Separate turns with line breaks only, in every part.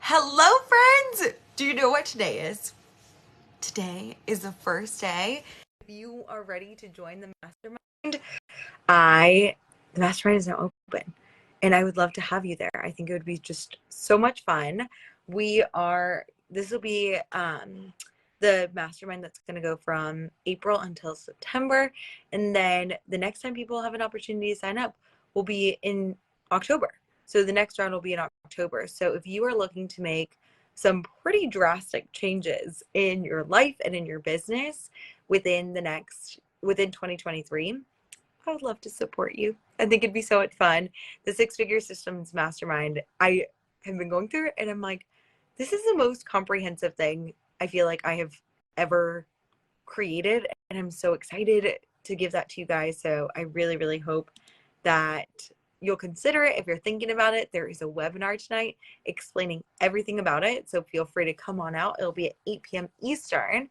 Hello, friends! Do you know what today is? Today is the first day. If you are ready to join the mastermind, the mastermind is now open, and I would love to have you there. I think it would be just so much fun. This will be the mastermind that's going to go from April until September, and then the next time people have an opportunity to sign up will be in October. So the next round will be in October. So if you are looking to make some pretty drastic changes in your life and in your business within 2023, I would love to support you. I think it'd be so much fun. The Six Figure Systems Mastermind, I have been going through it and I'm like, this is the most comprehensive thing I feel like I have ever created. And I'm so excited to give that to you guys. So I really, really hope that you'll consider it. If you're thinking about it, there is a webinar tonight explaining everything about it. So feel free to come on out. It'll be at 8 p.m. Eastern.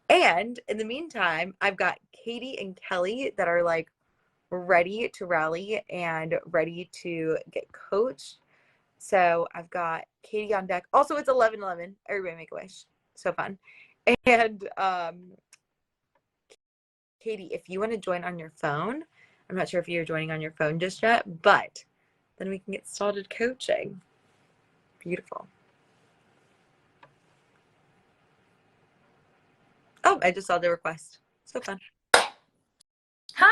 And in the meantime, I've got Katie and Kelly that are like ready to rally and ready to get coached. So I've got Katie on deck. Also, it's 11/11. Everybody make a wish. So fun. And Katie, if you want to join on your phone, I'm not sure if you're joining on your phone just yet, but then we can get started coaching. Beautiful. Oh, I just saw the request. So fun.
Hi.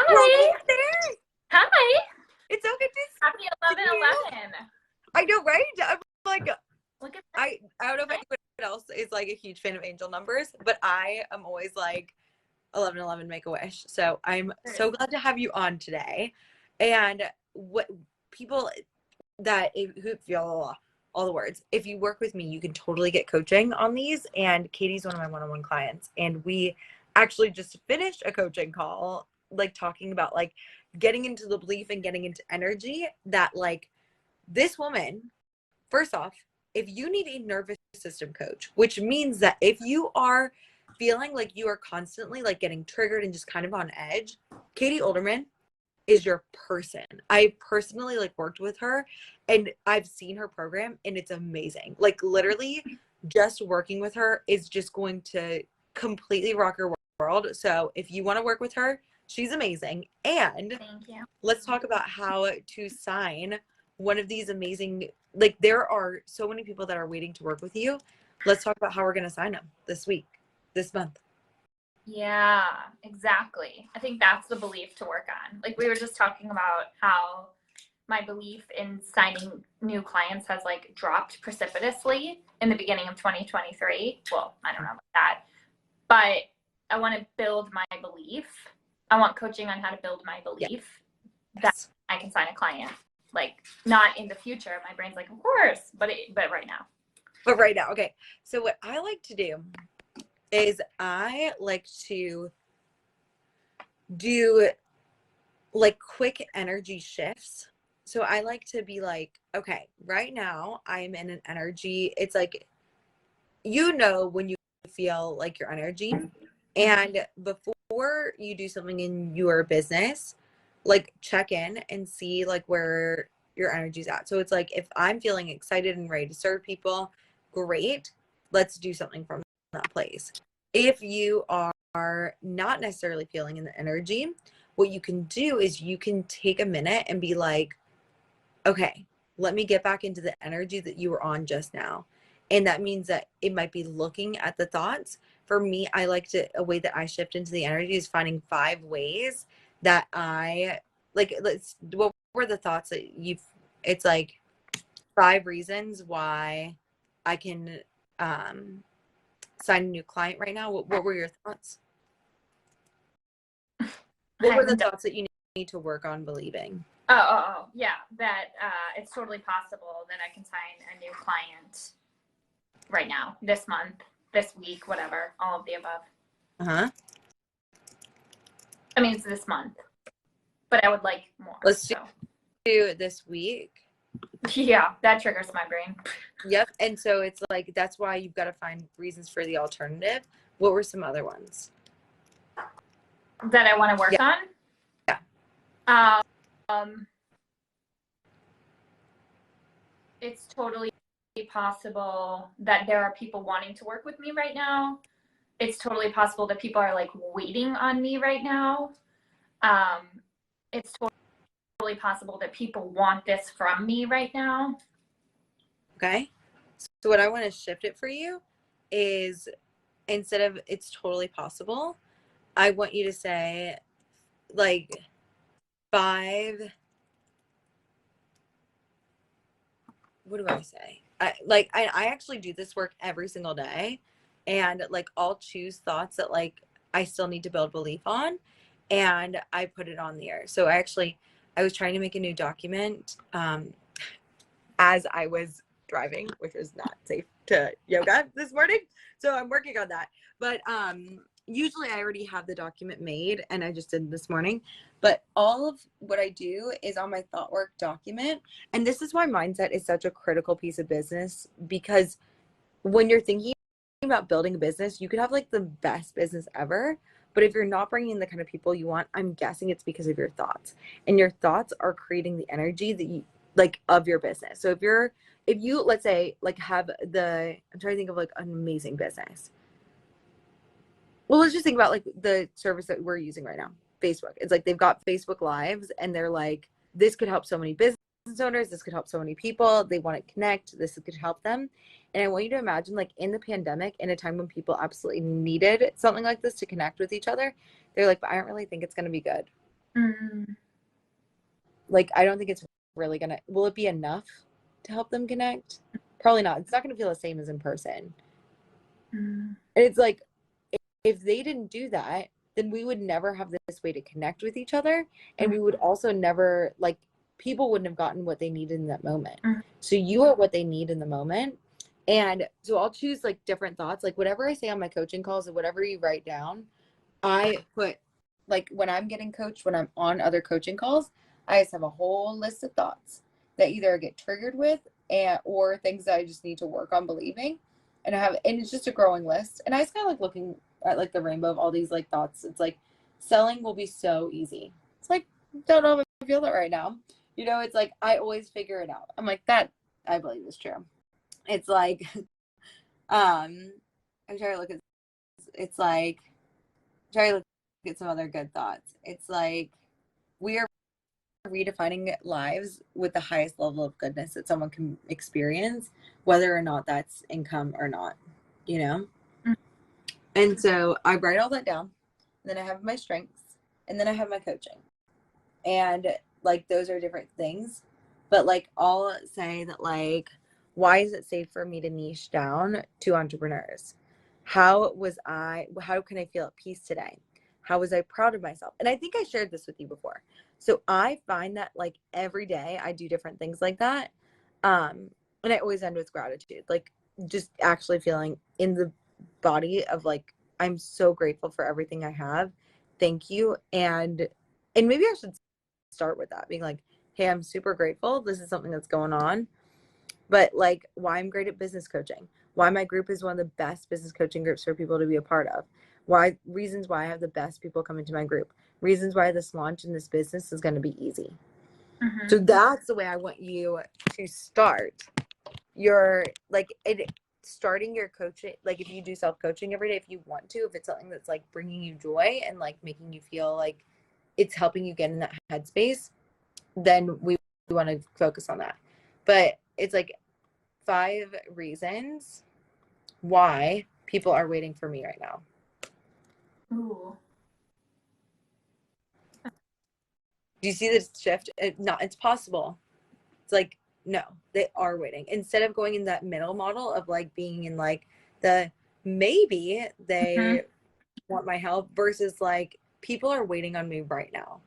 Welcome there.
Hi.
It's so good to see
Happy
you.
11/11.
I know, right? I'm like,
Look at that.
I don't know if anyone else is like a huge fan of angel numbers, but I am always like 11/11 make a wish. So I'm so glad to have you on today. And what people that who feel all the words, if you work with me, you can totally get coaching on these. And Katie's one of my one-on-one clients, and we actually just finished a coaching call, like talking about like getting into the belief and getting into energy that like this woman, first off, if you need a nervous system coach, which means that if you are feeling like you are constantly like getting triggered and just kind of on edge, Katie Olderman is your person. I personally like worked with her and I've seen her program and it's amazing. Like literally just working with her is just going to completely rock your world. So if you want to work with her, she's amazing. And
Thank you.
let's talk about how to sign one of these amazing, like there are so many people that are waiting to work with you. Let's talk about how we're going to sign them this month.
Yeah, exactly. I think that's the belief to work on. Like we were just talking about how my belief in signing new clients has like dropped precipitously in the beginning of 2023. Well, I don't know about that, but I want to build my belief. I want coaching on how to build my belief that I can sign a client. Like not in the future. My brain's like, of course, but right now.
But right now, okay. So what I like to do is I like to do like quick energy shifts. So I like to be like, okay, right now I'm in an energy. It's like, when you feel like your energy. And before you do something in your business, like check in and see like where your energy's at. So it's like, if I'm feeling excited and ready to serve people, great, let's do something from that place. If you are not necessarily feeling in the energy, what you can do is you can take a minute and be like, okay, let me get back into the energy that you were on just now. And that means that it might be looking at the thoughts. For me, a way that I shift into the energy is finding 5 ways that I like, what were the thoughts that it's like 5 reasons why I can sign a new client right now. What were your thoughts? What were the thoughts that you need to work on believing?
Yeah, that it's totally possible that I can sign a new client right now, this month, this week, whatever, all of the above.
Uh-huh.
I mean, it's this month, but I would like more.
Let's do it this week.
Yeah, that triggers my brain.
Yep. And so it's like, that's why you've got to find reasons for the alternative. What were some other ones
that I want to work on?
Yeah.
It's totally possible that there are people wanting to work with me right now. It's totally possible that people are like waiting on me right now. It's totally possible that people want this from me right now.
Okay. So what I want to shift it for you is, instead of it's totally possible, I want you to say like 5, what do I say? I actually do this work every single day, and like I'll choose thoughts that like I still need to build belief on, and I put it on the air. So I was trying to make a new document as I was driving, which was not safe to yoga this morning. So I'm working on that. But usually I already have the document made, and I just did this morning. But all of what I do is on my thought work document. And this is why mindset is such a critical piece of business, because when you're thinking about building a business, you could have like the best business ever. But if you're not bringing in the kind of people you want, I'm guessing it's because of your thoughts. And your thoughts are creating the energy that you like of your business. So if you let's say like have I'm trying to think of like an amazing business. Well, let's just think about like the service that we're using right now, Facebook. It's like they've got Facebook Lives, and they're like, this could help so many business owners. This could help so many people. They want to connect. This could help them. And I want you to imagine, like in the pandemic, in a time when people absolutely needed something like this to connect with each other, they're like, but I don't really think it's going to be good.
Mm.
Like, I don't think it's really going to, will it be enough to help them connect? Probably not. It's not going to feel the same as in person.
Mm.
And it's like, if they didn't do that, then we would never have this way to connect with each other. And we would also never, like, people wouldn't have gotten what they needed in that moment.
Mm.
So you are what they need in the moment. And so I'll choose like different thoughts, like whatever I say on my coaching calls and whatever you write down, I put like when I'm getting coached, when I'm on other coaching calls, I just have a whole list of thoughts that either I get triggered with or things that I just need to work on believing. And it's just a growing list. And I just kind of like looking at like the rainbow of all these like thoughts. It's like selling will be so easy. It's like, don't know if I feel that right now. You know, it's like I always figure it out. I'm like, that I believe is true. It's like, I'm trying to look at, it's like, try to look at some other good thoughts. It's like we are redefining lives with the highest level of goodness that someone can experience, whether or not that's income or not, you know?
Mm.
And so I write all that down. And then I have my strengths, and then I have my coaching. And like those are different things. But like I'll say that like, why is it safe for me to niche down to entrepreneurs? How can I feel at peace today? How was I proud of myself? And I think I shared this with you before. So I find that like every day I do different things like that. And I always end with gratitude, like just actually feeling in the body of like, I'm so grateful for everything I have. Thank you. And maybe I should start with that, being like, hey, I'm super grateful. This is something that's going on. But like, why I'm great at business coaching, why my group is one of the best business coaching groups for people to be a part of, reasons why I have the best people come into my group, reasons why this launch in this business is going to be easy.
Mm-hmm.
So that's the way I want you to start your starting your coaching. Like if you do self-coaching every day, if you want to, if it's something that's like bringing you joy and like making you feel like it's helping you get in that headspace, then we want to focus on that. But it's like 5 reasons why people are waiting for me right now.
Ooh.
Do you see this shift? It's possible. It's like, no, they are waiting. Instead of going in that middle model of like being in like the maybe they
Mm-hmm.
want my help versus like people are waiting on me right now.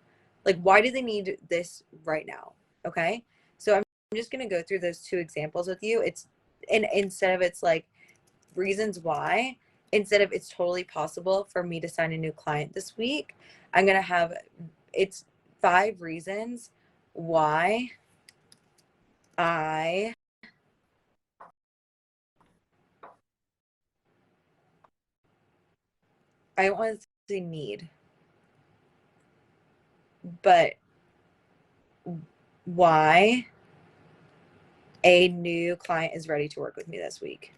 Like, why do they need this right now? Okay. So I'm just going to go through those 2 examples with you. And instead of it's like reasons why, instead of it's totally possible for me to sign a new client this week, I'm going to have it's 5 reasons why I don't want to say need, but why A new client is ready to work with me this week.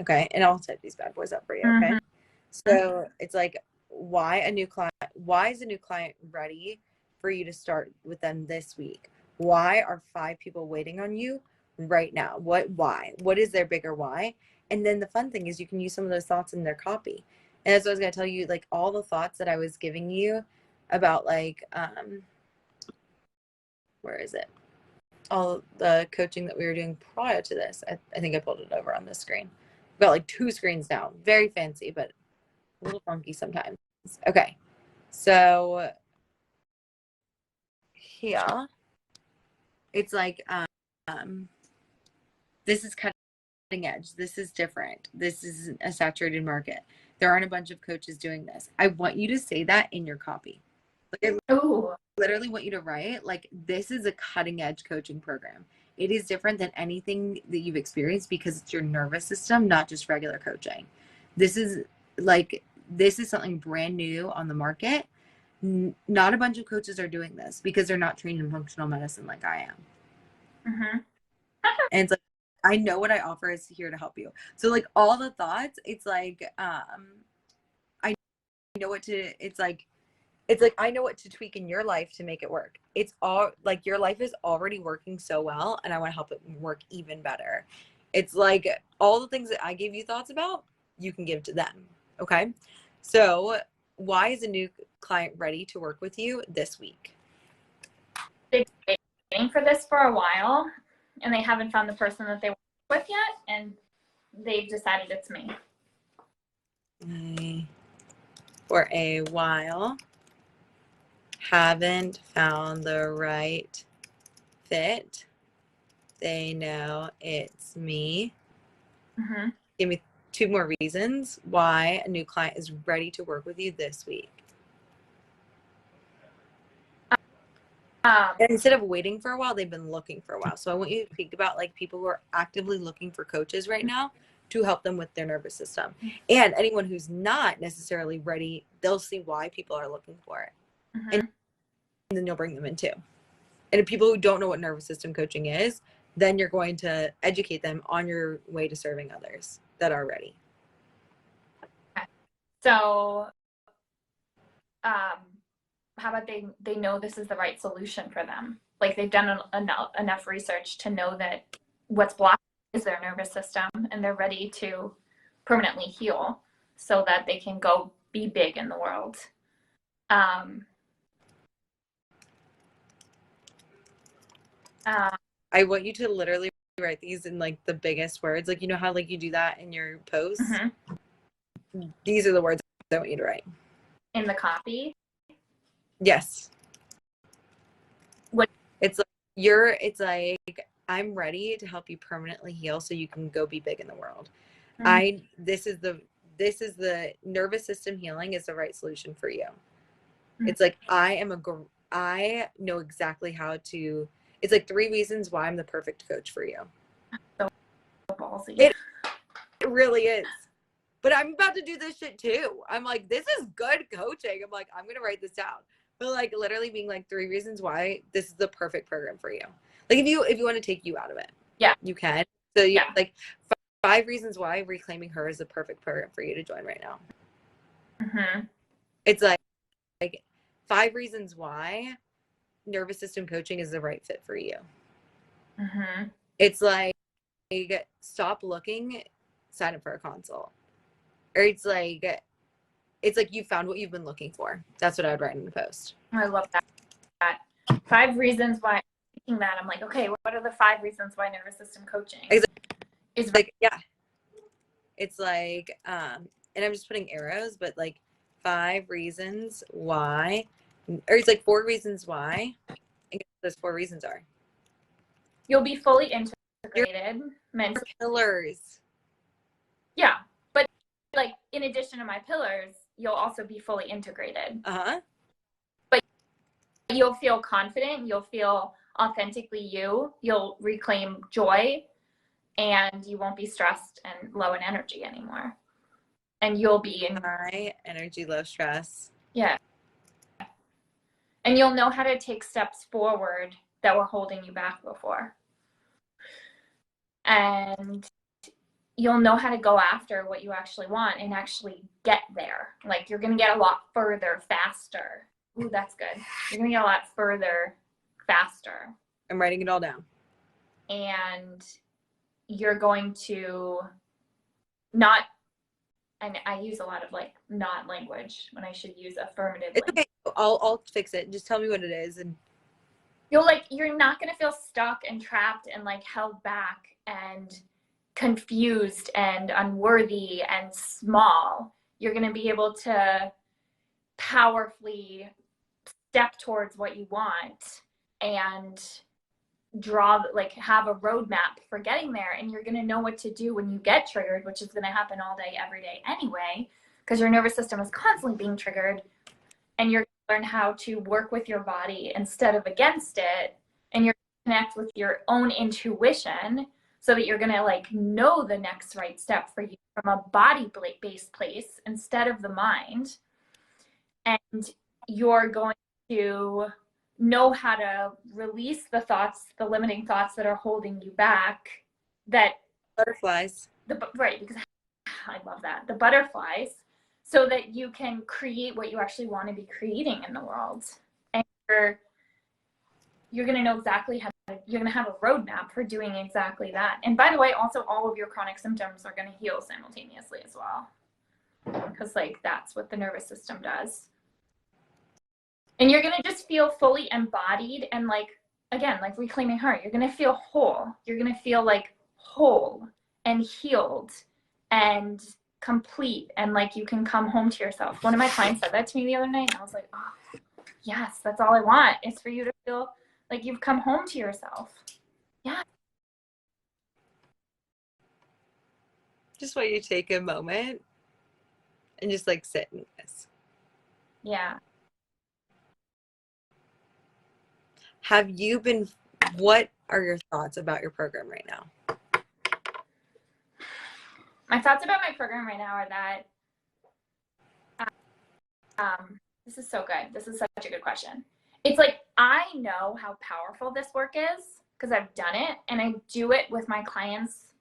Okay, and I'll type these bad boys up for you, okay? So it's like, why is a new client ready for you to start with them this week? Why are 5 people waiting on you right now? Why? What is their bigger why? And then the fun thing is you can use some of those thoughts in their copy. And that's what I was going to tell you, like all the thoughts that I was giving you about like, where is it? All the coaching that we were doing prior to this. I think I pulled it over on this screen. I've got like 2 screens now. Very fancy, but a little funky sometimes. Okay. So here, it's like, this is cutting edge. This is different. This is a saturated market. There aren't a bunch of coaches doing this. I want you to say that in your copy. Like, I literally want you to write, like, this is a cutting edge coaching program. It is different than anything that you've experienced because it's your nervous system, not just regular coaching. This is something brand new on the market. Not a bunch of coaches are doing this because they're not trained in functional medicine like I am. And it's like, I know what I offer is here to help you. So like all the thoughts, it's like, I know what to, it's like I know what to tweak in your life to make it work. It's all like your life is already working so well, and I want to help it work even better. It's like all the things that I gave you thoughts about, you can give to them. Okay. So why is a new client ready to work with you this week?
They've been waiting for this for a while, and they haven't found the person that they work with yet, and they've decided it's me.
For a while, haven't found the right fit. They know it's me. Give me 2 more reasons why a new client is ready to work with you this week. And instead of waiting for a while, they've been looking for a while. So I want you to think about like people who are actively looking for coaches right now to help them with their nervous system. And anyone who's not necessarily ready, they'll see why people are looking for it. And then you'll bring them in too. And if people who don't know what nervous system coaching is, then you're going to educate them on your way to serving others that are ready.
So, how about they know this is the right solution for them? Like they've done enough research to know that what's blocking is their nervous system, and they're ready to permanently heal so that they can go be big in the world.
I want you to literally write these in like the biggest words. Like, you know how like you do that in your posts? These are the words I want you to write.
In the copy?
Yes.
What?
It's like I'm ready to help you permanently heal so you can go be big in the world. This is the nervous system healing is the right solution for you. It's like I know exactly how to. It's like 3 reasons why I'm the perfect coach for you.
So ballsy.
It really is. But I'm about to do this shit too. I'm like, this is good coaching. I'm like, I'm going to write this down. But like literally being like 3 reasons why this is the perfect program for you. Like if you want to take you out of it.
Yeah.
You can. So you like 5 reasons why Reclaiming Her is the perfect program for you to join right now. It's like 5 reasons why nervous system coaching is the right fit for you. It's like stop looking, sign up for a consult. Or it's like you found what you've been looking for. That's what I would write in the post.
I love that. 5 reasons why. Thinking that, I'm like, okay, what are the 5 reasons why nervous system coaching is
like, yeah. It's like, and I'm just putting arrows, but like 5 reasons why, or it's like 4 reasons why. And those 4 reasons are.
You'll be fully integrated.
Mentally. Pillars.
Yeah. But like in addition to my pillars, you'll also be fully integrated. But you'll feel confident, you'll feel authentically you, you'll reclaim joy, and you won't be stressed and low in energy anymore. And you'll be in
high energy, low stress.
Yeah. And you'll know how to take steps forward that were holding you back before. And you'll know how to go after what you actually want and actually get there. Like you're going to get a lot further faster. Ooh, that's good. You're going to get a lot further faster.
I'm writing it all down.
And you're going to not, and I use a lot of like not language when I should use affirmative
It's
language.
okay. I'll fix it. Just tell me what it is. And
You're not going to feel stuck and trapped and like held back and confused and unworthy and small. You're going to be able to powerfully step towards what you want and have a roadmap for getting there. And you're going to know what to do when you get triggered, which is going to happen all day, every day anyway, because your nervous system is constantly being triggered. And you're going to learn how to work with your body instead of against it. And you're going to connect with your own intuition so that you're going to like know the next right step for you from a body-based place instead of the mind. And you're going to know how to release the thoughts, the limiting thoughts that are holding you back. That
butterflies.
Right, because I love that. The butterflies, so that you can create what you actually want to be creating in the world. And you're going to know exactly how you're going to have a roadmap for doing exactly that. And by the way, also all of your chronic symptoms are going to heal simultaneously as well. Because like that's what the nervous system does. And you're going to just feel fully embodied and like, again, like reclaiming heart. You're going to feel whole. You're going to feel like whole and healed and complete. And like you can come home to yourself. One of my clients said that to me the other night. And I was like, oh, yes, that's all I want. Is for you to feel like you've come home to yourself. Yeah.
Just want you to take a moment and just like sit in this.
Yeah.
What are your thoughts about your program right now?
My thoughts about my program right now are that, this is so good. This is such a good question. It's like, I know how powerful this work is because I've done it and I do it with my clients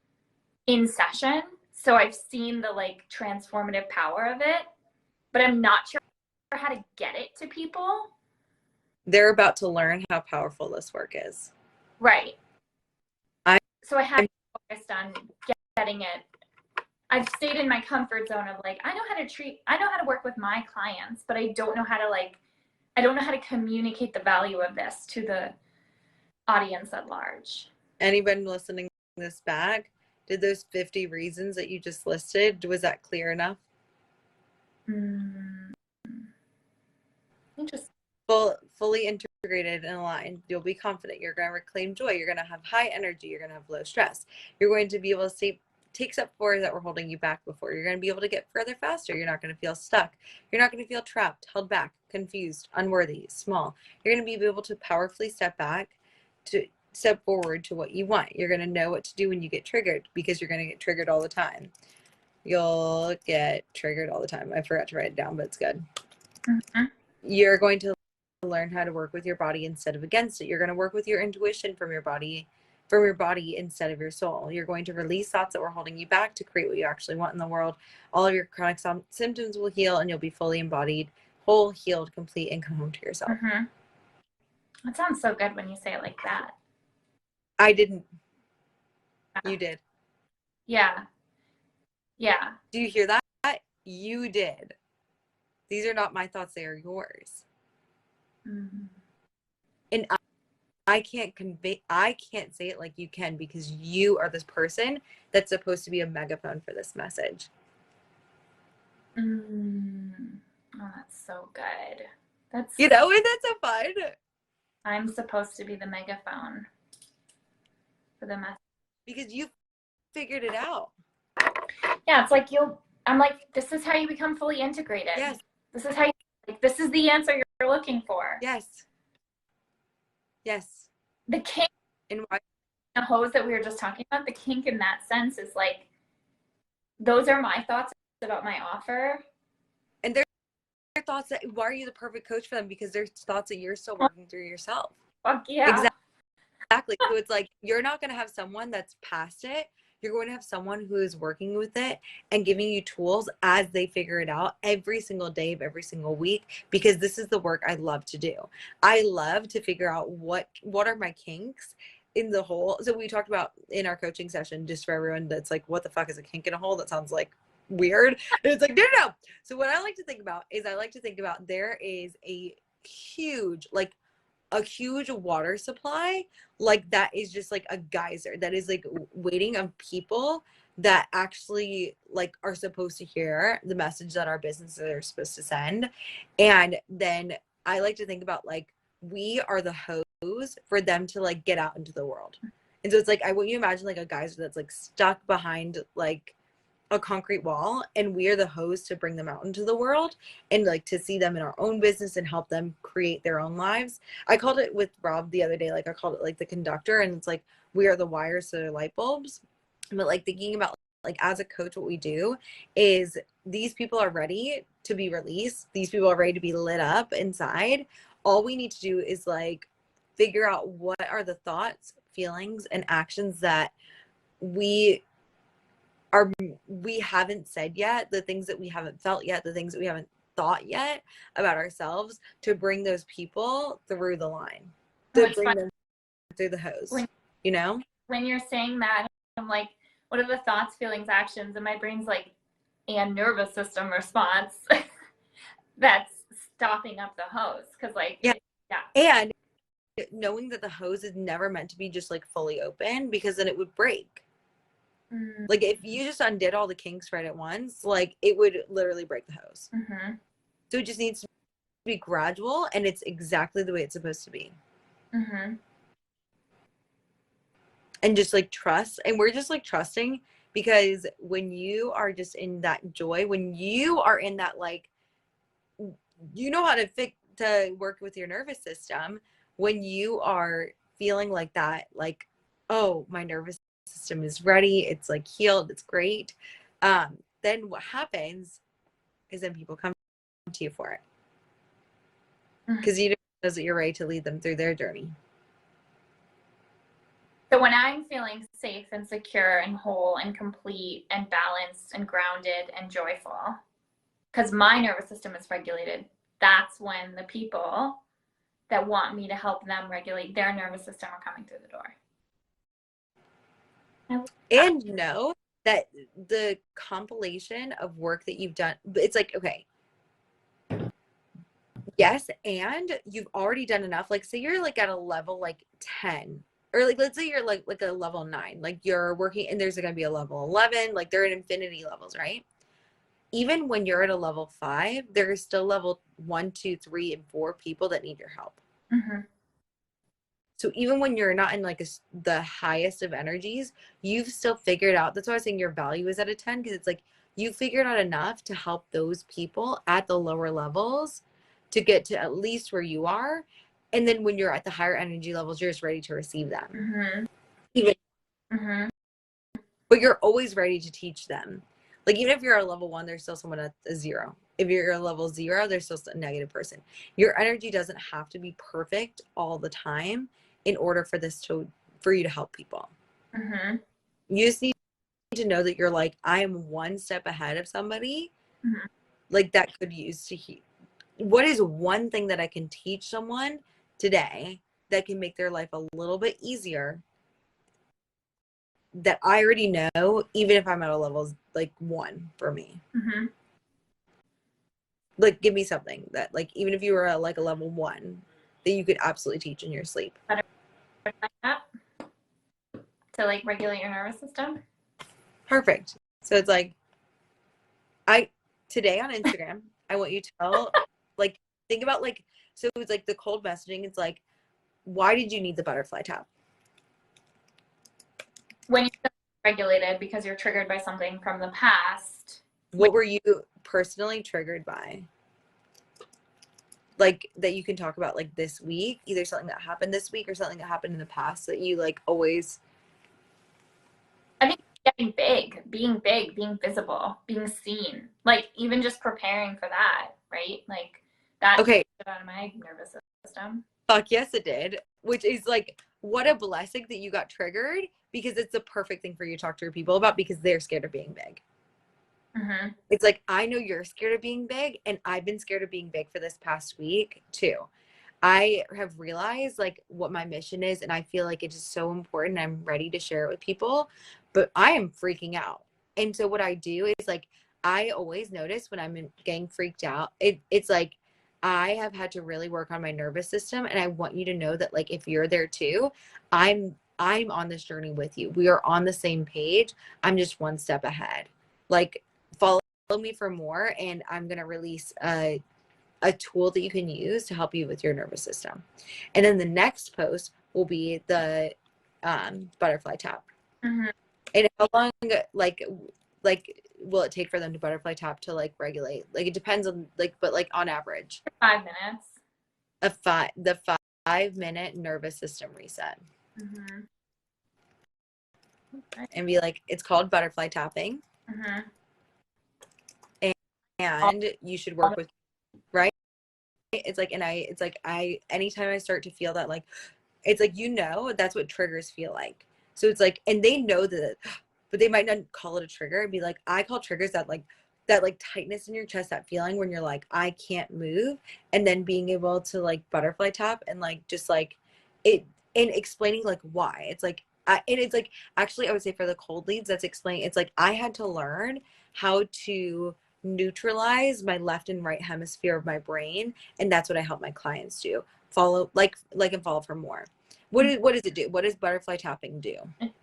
in session. So I've seen the like transformative power of it, but I'm not sure how to get it to people.
They're about to learn how powerful this work is.
Right. So I have focused on getting it. I've stayed in my comfort zone of like, I know how to work with my clients, but I don't know how to communicate the value of this to the audience at large.
Anybody listening this back, did those 50 reasons that you just listed, was that clear enough?
Interesting.
Fully integrated and aligned. You'll be confident. You're going to reclaim joy. You're going to have high energy. You're going to have low stress. You're going to be able to take steps forward that were holding you back before. You're going to be able to get further faster. You're not going to feel stuck. You're not going to feel trapped, held back, confused, unworthy, small. You're going to be able to powerfully step forward to what you want. You're going to know what to do when you get triggered, because you're going to get triggered all the time. You'll get triggered all the time. I forgot to write it down, but it's good.
Mm-hmm.
You're going to learn how to work with your body instead of against it. You're going to work with your intuition from your body instead of your soul. You're going to release thoughts that were holding you back to create what you actually want in the world. All of your chronic symptoms will heal, and you'll be fully embodied, whole, healed, complete, and come home to yourself.
Mm-hmm. That sounds so good when you say it like that.
I didn't. You did.
Yeah. Yeah.
Do you hear that? You did. These are not my thoughts. They are yours.
Mm-hmm.
And I can't say it like you can, because you are this person that's supposed to be a megaphone for this message.
Oh, that's so good.
And that's so fun.
I'm supposed to be the megaphone for the message.
Because you figured it out.
Yeah, it's like I'm like, this is how you become fully integrated.
Yes.
This is how this is the answer you're looking for.
Yes. Yes.
The kink
and why
the hose that we were just talking about, the kink in that sense is like, those are my thoughts about my offer.
And thoughts that, why are you the perfect coach for them? Because there's thoughts that you're still working through yourself.
Fuck yeah.
Exactly. So it's like, you're not going to have someone that's past it. You're going to have someone who is working with it and giving you tools as they figure it out every single day of every single week, because this is the work I love to do. I love to figure out what are my kinks in the hole. So we talked about in our coaching session, just for everyone that's like, what the fuck is a kink in a hole? That sounds like weird. And it's like, no. So what I like to think about is, I like to think about, there is a huge water supply, like that is just like a geyser that is like waiting on people that actually like are supposed to hear the message that our businesses are supposed to send. And then I like to think about, like, we are the hose for them to like get out into the world. And so it's like, I want you to imagine like a geyser that's like stuck behind like a concrete wall, and we are the hose to bring them out into the world and like to see them in our own business and help them create their own lives. I called it with Rob the other day, like I called it like the conductor, and it's like, we are the wires to their light bulbs. But like thinking about, like, as a coach, what we do is, these people are ready to be released, these people are ready to be lit up inside. All we need to do is like figure out what are the thoughts, feelings, and actions that we haven't said yet, the things that we haven't felt yet, the things that we haven't thought yet about ourselves, to bring those people through the line, to bring them through the hose, you know?
When you're saying that, I'm like, what are the thoughts, feelings, actions? And my brain's like, and nervous system response that's stopping up the hose. Cause like,
yeah. And knowing that the hose is never meant to be just like fully open, because then it would break. Like, if you just undid all the kinks right at once, like, it would literally break the hose. So it just needs to be gradual, and it's exactly the way it's supposed to be. And just like trust. And we're just like trusting, because when you are just in that joy, when you are in that, like, you know how to work with your nervous system, when you are feeling like that, like, oh, my nervous system is ready, it's like healed, it's great, then what happens is then people come to you for it, because you know that you're ready to lead them through their journey.
So when I'm feeling safe and secure and whole and complete and balanced and grounded and joyful, because my nervous system is regulated, that's when the people that want me to help them regulate their nervous system are coming through the door.
And know that the compilation of work that you've done, it's like, okay, yes, and you've already done enough. Like, say you're like at a level like 10, or like, let's say you're like a level 9, like you're working, and there's gonna be a level 11, like they're at infinity levels, right? Even when you're at a level 5, there are still level 1, 2, 3, and 4 people that need your help. So even when you're not in like the highest of energies, you've still figured out. That's why I was saying your value is at a 10, because it's like you figured out enough to help those people at the lower levels to get to at least where you are. And then when you're at the higher energy levels, you're just ready to receive them. Even, but you're always ready to teach them. Like, even if you're a level 1, there's still someone at a 0. If you're a level 0, there's still a negative person. Your energy doesn't have to be perfect all the time in order for you to help people. You just need to know that you're like, I am one step ahead of somebody, like, that could use to heal. What is one thing that I can teach someone today that can make their life a little bit easier, that I already know, even if I'm at a level like 1 for me? Like, give me something that, like, even if you were like a level 1, that you could absolutely teach in your sleep.
To like regulate your nervous system.
Perfect. So it's like, today on Instagram, I want you to tell, like, think about, like, so it's like the cold messaging. It's like, why did you need the butterfly tap?
When you're regulated because you're triggered by something from the past.
What were you personally triggered by? Like, that you can talk about, like, this week, either something that happened this week or something that happened in the past that you, like, always.
I think being big, being visible, being seen, like, even just preparing for that. right? Like that
Okay.
took it out of my nervous system.
Fuck yes, it did. Which is like, what a blessing that you got triggered, because it's the perfect thing for you to talk to your people about, because they're scared of being big.
Mm-hmm.
It's like, I know you're scared of being big, and I've been scared of being big for this past week too. I have realized like what my mission is, and I feel like it's just so important. I'm ready to share it with people, but I am freaking out. And so what I do is like, I always notice when I'm getting freaked out, it's like I have had to really work on my nervous system, and I want you to know that like if you're there too, I'm on this journey with you. We are on the same page. I'm just one step ahead. Like, follow me for more, and I'm gonna release a tool that you can use to help you with your nervous system. And then the next post will be the butterfly tap.
Mm-hmm.
And how long like will it take for them to butterfly tap to like regulate? Like it depends on like, but like on average
5 minutes.
the 5 minute nervous system reset.
Mm-hmm.
And be like, it's called butterfly tapping.
Mm-hmm.
And you should work with, right? It's like, and it's like anytime I start to feel that, like, it's like, that's what triggers feel like. So it's like, and they know that, but they might not call it a trigger. And be like, I call triggers that like tightness in your chest, that feeling when you're like, I can't move. And then being able to like butterfly tap and like, just like it, and explaining like why. It's like, and it's like, actually, I would say for the cold leads, that's explaining. It's like, I had to learn how to neutralize my left and right hemisphere of my brain. And that's what I help my clients do. Follow, and follow for more. What does it do? What does butterfly tapping do?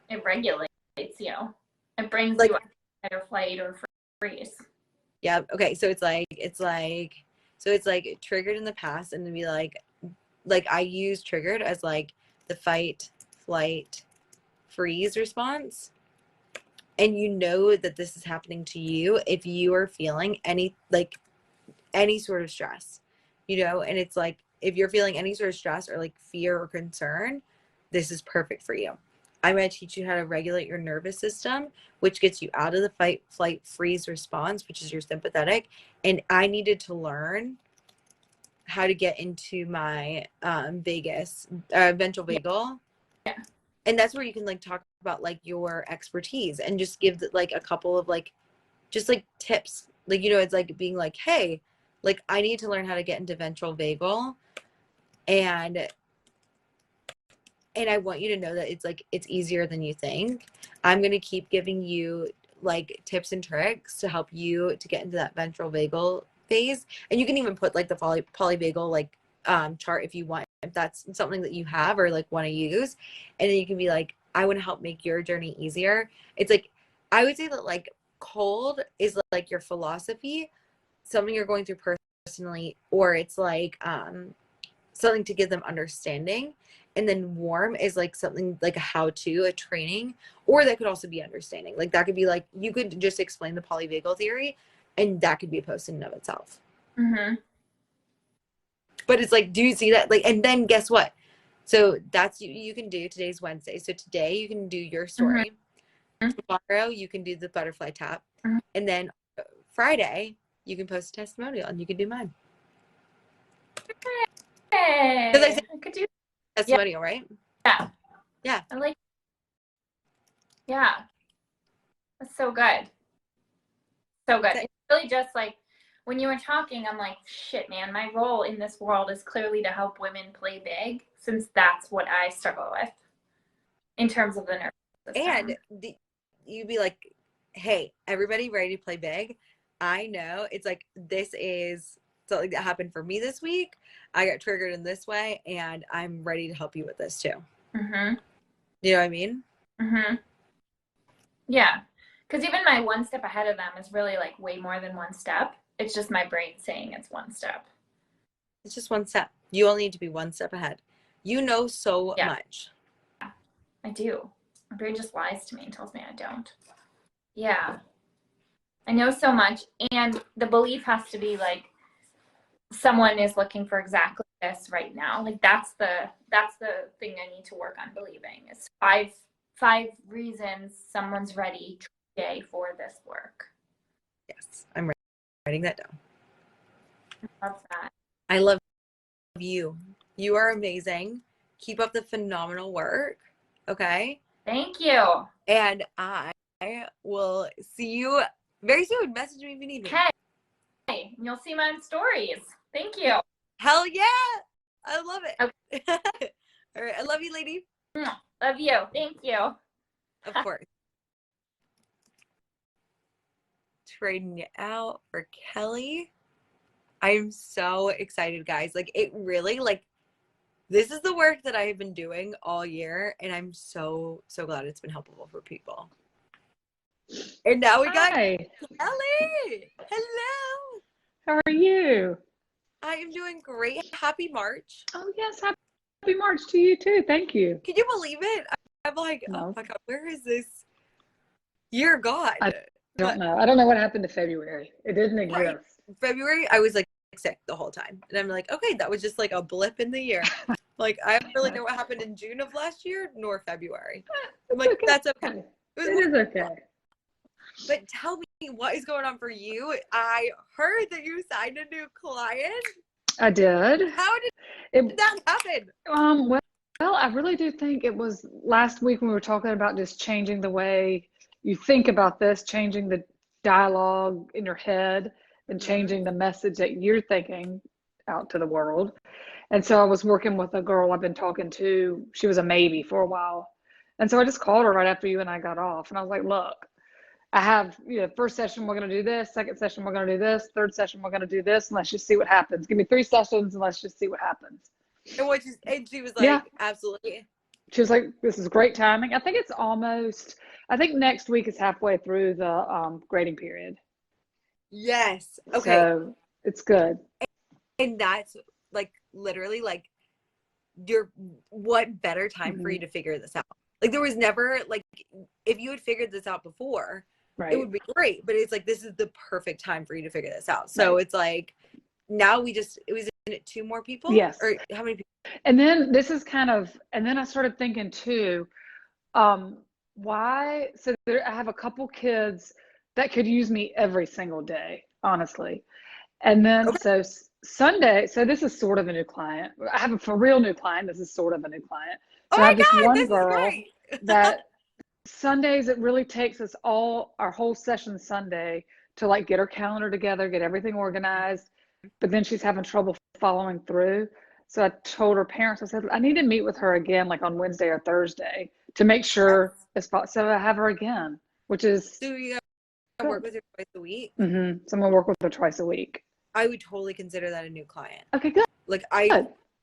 It regulates you. It brings
Like,
you up to fight or flight or freeze.
Yeah. Okay. So it's like triggered in the past, and to be like I use triggered as like the fight, flight, freeze response. And you know that this is happening to you if you are feeling any sort of stress, and it's like, if you're feeling any sort of stress or like fear or concern, this is perfect for you. I'm going to teach you how to regulate your nervous system, which gets you out of the fight, flight, freeze response, which is your sympathetic. And I needed to learn how to get into my ventral vagal.
Yeah.
And that's where you can like talk about like your expertise and just give like a couple of like just like tips. Like, it's like being like, hey, like I need to learn how to get into ventral vagal, and I want you to know that it's like, it's easier than you think. I'm going to keep giving you like tips and tricks to help you to get into that ventral vagal phase. And you can even put like the polyvagal like chart if you want, if that's something that you have or like want to use. And then you can be like, I want to help make your journey easier. It's like, I would say that like cold is like your philosophy, something you're going through personally, or it's like something to give them understanding. And then warm is like something like a how-to, a training, or that could also be understanding. Like that could be like, you could just explain the polyvagal theory, and that could be a post in and of itself.
Mm-hmm.
But it's like, do you see that? Like, and then guess what? So that's, you can do, today's Wednesday. So today you can do your story.
Mm-hmm.
Tomorrow you can do the butterfly tap.
Mm-hmm.
And then Friday you can post a testimonial, and you can do mine.
Hey,
Because I said
I could do
testimonial, right?
Yeah.
Yeah.
I like. Yeah. That's so good. So good. It's really just like when you were talking, I'm like, shit, man, my role in this world is clearly to help women play big, since that's what I struggle with in terms of the nervous system.
And you'd be like, hey, everybody ready to play big? I know it's like, this is something that happened for me this week. I got triggered in this way, and I'm ready to help you with this too.
Mm-hmm.
You know what I mean?
Mm-hmm. Yeah. Because even my one step ahead of them is really like way more than one step. It's just my brain saying it's one step.
It's just one step. You only need to be one step ahead. You know so much.
Yeah, I do. My brain just lies to me and tells me I don't. Yeah. I know so much. And the belief has to be like, someone is looking for exactly this right now. Like that's the thing I need to work on believing is five reasons someone's ready today for this work.
Yes, I'm writing that down.
Love that.
I love you. You are amazing. Keep up the phenomenal work. Okay.
Thank you.
And I will see you very soon. Message me if you need me.
Okay. You'll see my stories. Thank you.
Hell yeah. I love it. Okay. All right. I love you, lady.
Love you. Thank you.
Of course. Trading it out for Kelly. I'm so excited, guys. Like, it really, like, this is the work that I have been doing all year, and I'm so glad it's been helpful for people. And now we got
Hi.
Kelly. Hello.
How are you?
I am doing great. Happy March.
Oh, yes. Happy March to you, too. Thank you.
Can you believe it? I'm like,
No.
oh my God, where is this year gone?
I don't know. I don't know what happened to February. It didn't exist.
Right. February, I was like sick the whole time. And I'm like, okay, that was just like a blip in the year. Like, I don't really know what happened in June of last year nor February. I'm like,
okay.
that's okay.
It is okay.
But tell me, what is going on for you? I heard that you signed a new client.
I did.
How did that happen?
Well, I really do think it was last week when we were talking about just changing the way you think about this, changing the dialogue in your head and changing the message that you're thinking out to the world. And so I was working with a girl I've been talking to. She was a maybe for a while. And so I just called her right after you and I got off. And I was like, look, I have, first session, we're going to do this. Second session, we're going to do this. Third session, we're going to do this. And let's just see what happens. Give me 3 sessions and let's just see what happens.
And she was like, absolutely.
She was like, this is great timing. I think next week is halfway through the grading period.
Yes. Okay.
So it's good.
And that's like literally like what better time for you to figure this out? Like, there was never, like, if you had figured this out before,
right,
it would be great. But it's like, this is the perfect time for you to figure this out. So it's like, now it was in it 2 more people?
Yes.
Or how many people?
And then and then I started thinking too, why? So I have a couple kids that could use me every single day, honestly. And then so Sunday, so this is sort of a new client. I have a real new client. This is sort of a new client. So I have this one girl that Sundays, it really takes us our whole session Sunday to like get her calendar together, get everything organized. But then she's having trouble following through. So I told her parents, I said, I need to meet with her again, like on Wednesday or Thursday to make sure it's possible. So I have her again, which is.
So you work with her twice a week?
So I'm going to work with her twice a week.
I would totally consider that a new client.
Okay, good.
Like,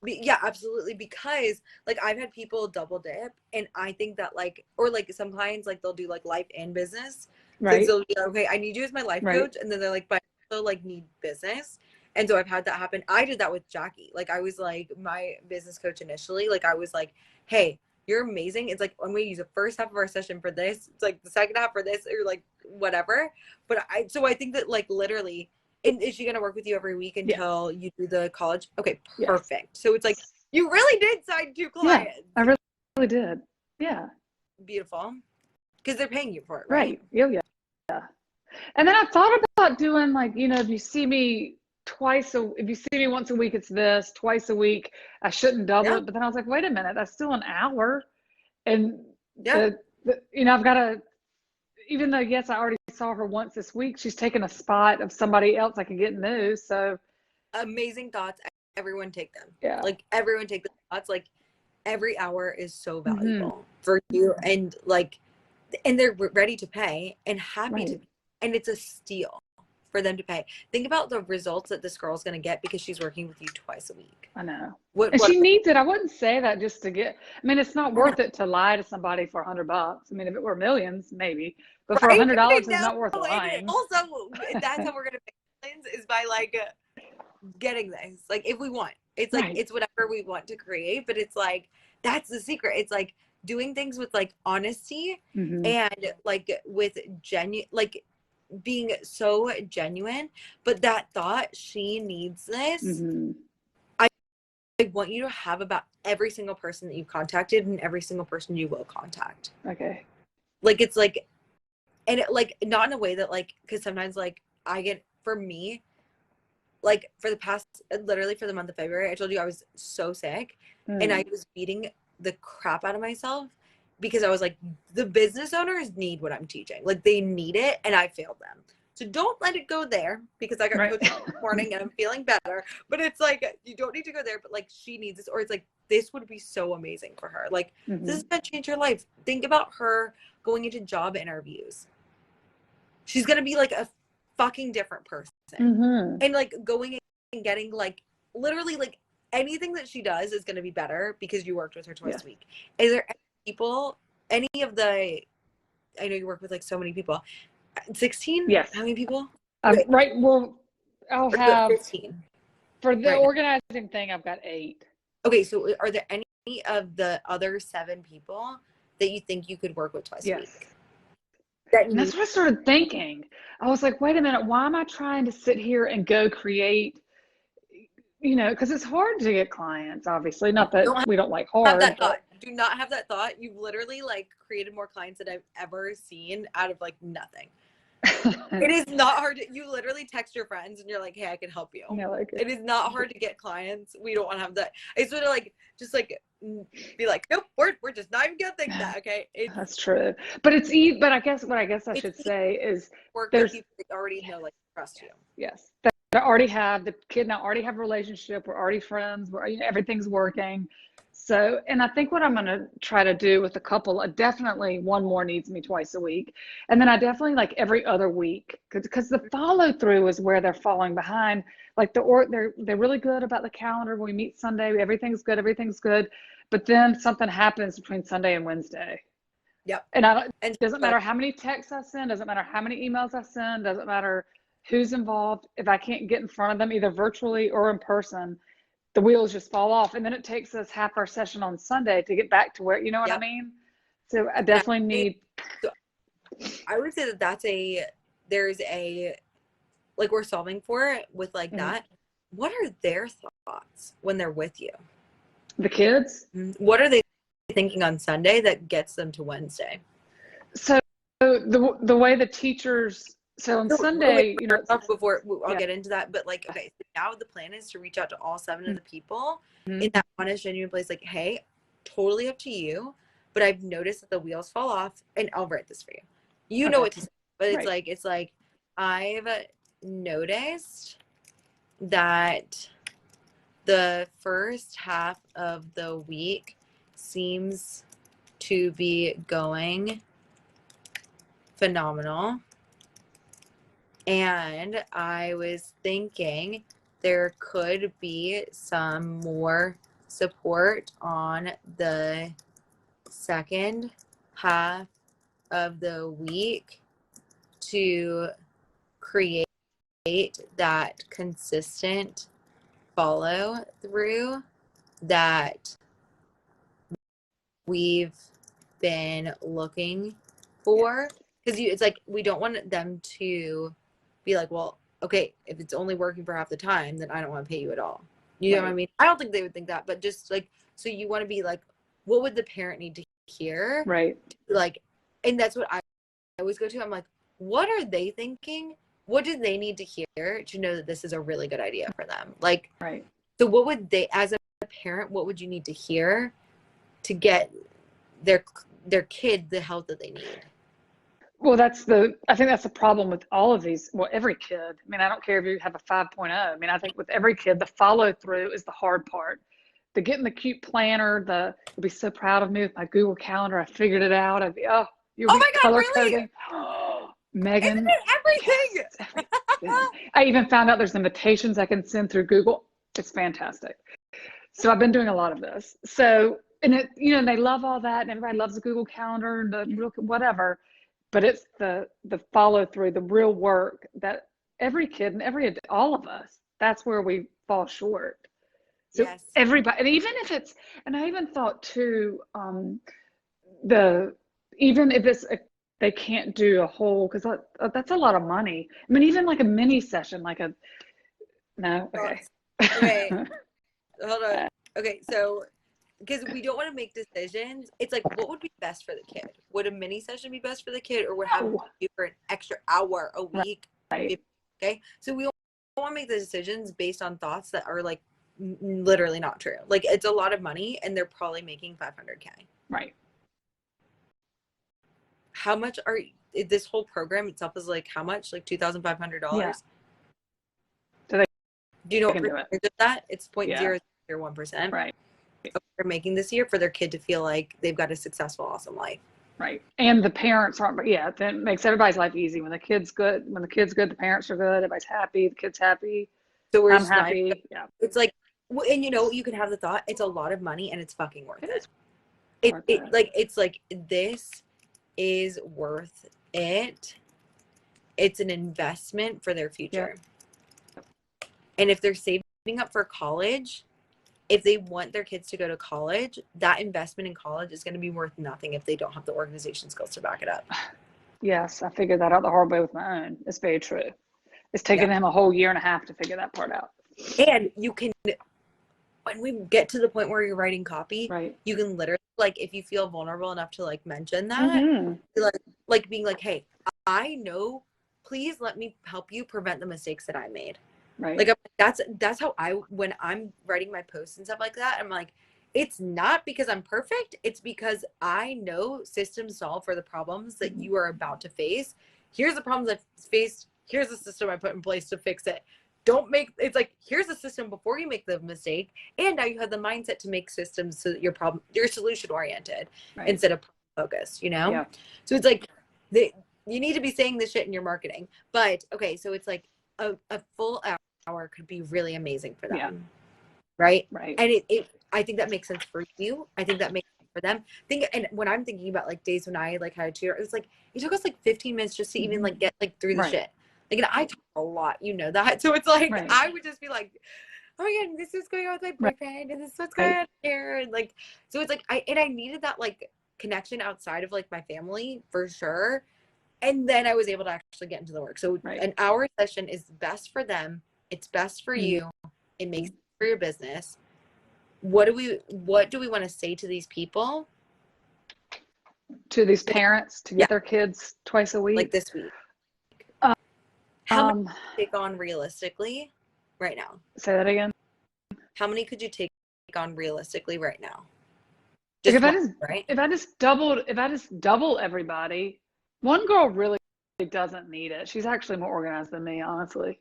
yeah, absolutely. Because like I've had people double dip, and I think that like, or like some clients, like they'll do like life and business.
Right.
So they'll be like, okay, I need you as my life coach. And then they're like, but I also like need business. And so I've had that happen. I did that with Jackie. Like, I was like my business coach initially. Like, I was like, hey, you're amazing. It's like, I'm going to use the first half of our session for this. It's like the second half for this, or like whatever. But I think that like literally, and is she going to work with you every week until you do the college? Okay, perfect. Yes. So it's like, you really did sign 2 clients. Yeah,
I really did. Yeah.
Beautiful. Because they're paying you for it,
right? Yeah. And then I thought about doing like, if you see me once a week, it's this. Twice a week, I shouldn't double it. But then I was like, wait a minute, that's still an hour. And I've got to, even though, yes, I already saw her once this week, she's taking a spot of somebody else I can get new. So
amazing thoughts. Everyone take them.
Yeah.
Like, everyone take the thoughts. Like, every hour is so valuable for you. And like, and they're ready to pay and happy to pay. And it's a steal for them to pay. Think about the results that this girl's going to get because she's working with you twice a week.
I know. And she needs it. I wouldn't say that just to get, it's not worth it to lie to somebody for $100. I mean, if it were millions, maybe, but for $100, it's not worth lying.
Also, that's how we're going to make millions, is by like getting this. Like, if we want, it's like, it's whatever we want to create, but it's like, that's the secret. It's like doing things with like honesty and like with like being so genuine, but that thought, she needs this. I want you to have about every single person that you've contacted and every single person you will contact.
Okay.
Like, it's like, and it, like, not in a way that like, because sometimes like I get, for me, like for the past, literally for the month of February, I told you I was so sick and I was beating the crap out of myself because I was like, the business owners need what I'm teaching. Like they need it and I failed them. So don't let it go there because I got
Right.
coached this morning and I'm feeling better. But it's like, you don't need to go there, but like she needs this, or it's like, this would be so amazing for her. Like this is gonna change her life. Think about her going into job interviews. She's gonna be like a fucking different person. And like going and getting like literally like anything that she does is gonna be better because you worked with her twice a week. Is there any people, any of the, I know you work with like so many people. 16?
Yes.
How many people?
Right. Well, I'll have
15.
for the
Right.
organizing thing. I've got 8.
Okay, so are there any of the other 7 people that you think you could work with twice a week?
And that's what I started thinking. I was like, wait a minute, why am I trying to sit here and go create, because it's hard to get clients, obviously. Not that we don't like hard.
Have that thought. Do not have that thought. You've literally like created more clients than I've ever seen out of like nothing. It is not hard. You literally text your friends and you're like, hey, I can help you. It is not hard to get clients. We don't want to have that. It's sort of like, just like be like, nope, we're just not even gonna think that. Okay.
That's true. But but I guess what I should say is
work with people that already know, like trust you.
Yes. That I already have the kid and I already have a relationship. We're already friends. Everything's working. So, and I think what I'm going to try to do with a couple, definitely one more needs me twice a week. And then I definitely like every other week because the follow through is where they're falling behind. Like they're really good about the calendar. When we meet Sunday, everything's good. But then something happens between Sunday and Wednesday.
Yep.
And it doesn't matter how many texts I send, doesn't matter how many emails I send, doesn't matter who's involved. If I can't get in front of them either virtually or in person, the wheels just fall off. And then it takes us half our session on Sunday to get back to where, you know what I mean? So I definitely need.
I would say that there's like we're solving for it with like that. What are their thoughts when they're with you?
The kids?
What are they thinking on Sunday that gets them to Wednesday?
So the way the teachers, so on Sunday,
before I'll get into that, but like, okay, so now the plan is to reach out to all 7 of the people in that honest, genuine place. Like, hey, totally up to you, but I've noticed that the wheels fall off, and I'll write this for you. You know what to say, but it's like I've noticed that the first half of the week seems to be going phenomenal. And I was thinking there could be some more support on the second half of the week to create that consistent follow through that we've been looking for. Because it's like, we don't want them to be like, well, okay, if it's only working for half the time, then I don't want to pay you at all. You know what I mean? I don't think they would think that, but just like, so you want to be like, what would the parent need to hear?
Right.
Like, and that's what I always go to. I'm like, what are they thinking? What do they need to hear to know that this is a really good idea for them? Like, so what would they, as a parent, what would you need to hear to get their kid the help that they need?
Well, I think that's the problem with all of these. Well, every kid. I mean, I don't care if you have a 5.0. I mean, I think with every kid, the follow through is the hard part. The getting the cute planner, you'll be so proud of me with my Google Calendar. I figured it out. You'll be
my God,
color
really?
coding. Megan.
Isn't it everything?
Yes, everything. I even found out there's invitations I can send through Google. It's fantastic. So I've been doing a lot of this. So, and they love all that, and everybody loves the Google Calendar and the whatever. But it's the follow through, the real work that every kid and all of us, that's where we fall short. So everybody, and even if it's, and I even thought too, even if it's they can't do a whole, because that's a lot of money. I mean, even like a mini session,
Okay, hold on. Okay, so because we don't want to make decisions, it's like, what would be best for the kid? Would a mini session be best for the kid, or would having you for an extra hour a week?
Right.
Okay, so we want to make the decisions based on thoughts that are like literally not true. Like it's a lot of money and they're probably making 500K.
Right.
How much are this whole program itself is like how much? Like $2,500?
Yeah. So they
do you know what
can do
percentage of that? It's
Yeah.
0.001%.
Right.
They're making this year for their kid to feel like they've got a successful, awesome life.
Right. And the parents aren't, yeah, that makes everybody's life easy. When the kid's good, the parents are good, everybody's happy, the kid's happy,
So we're
I'm
just not,
happy. Yeah.
it's like, and you know, you can have the thought, it's a lot of money and it's fucking worth
It
it.
is worth it.
Like, it's like, this is worth it. It's an investment for their future.
Yep.
And if they're saving up for college, if they want their kids to go to college, that investment in college is going to be worth nothing if they don't have the organization skills to back it up.
Yes, I figured that out the hard way with my own. It's very true. It's taken him a whole year and a half to figure that part out.
And you can, when we get to the point where you're writing copy,
Right.
you can literally, like, if you feel vulnerable enough to like mention that,
Mm-hmm.
like being like, hey, I know, please let me help you prevent the mistakes that I made.
Right.
Like, that's how when I'm writing my posts and stuff like that, I'm like, it's not because I'm perfect. It's because I know systems solve for the problems that you are about to face. Here's the problems I've faced. Here's the system I put in place to fix it. Don't make, it's like, here's the system before you make the mistake. And now you have the mindset to make systems so that you're solution oriented
Right.
instead of focused, you know?
Yeah.
So it's like, you need to be saying this shit in your marketing. But okay, so it's like a full hour could be really amazing for them.
Yeah.
Right.
Right.
And I think that makes sense for you. I think that makes sense for them. And when I'm thinking about like days when I like had a tutor, it was like, it took us like 15 minutes just to even like get like through the
Right.
shit. Like, and I talk a lot, you know that. So it's like,
Right.
I would just be like, oh my God, this is going on with my boyfriend and this is what's going on here. And like, so it's like, I needed that like connection outside of like my family for sure. And then I was able to actually get into the work. So an hour session is best for them. It's best for you. It makes sense for your business. What do we want to say to these people?
To these parents to get their kids twice a week?
Like this week. How many take on realistically right now?
Say that again.
How many could you take on realistically right now?
If I just double everybody, one girl really doesn't need it. She's actually more organized than me, honestly.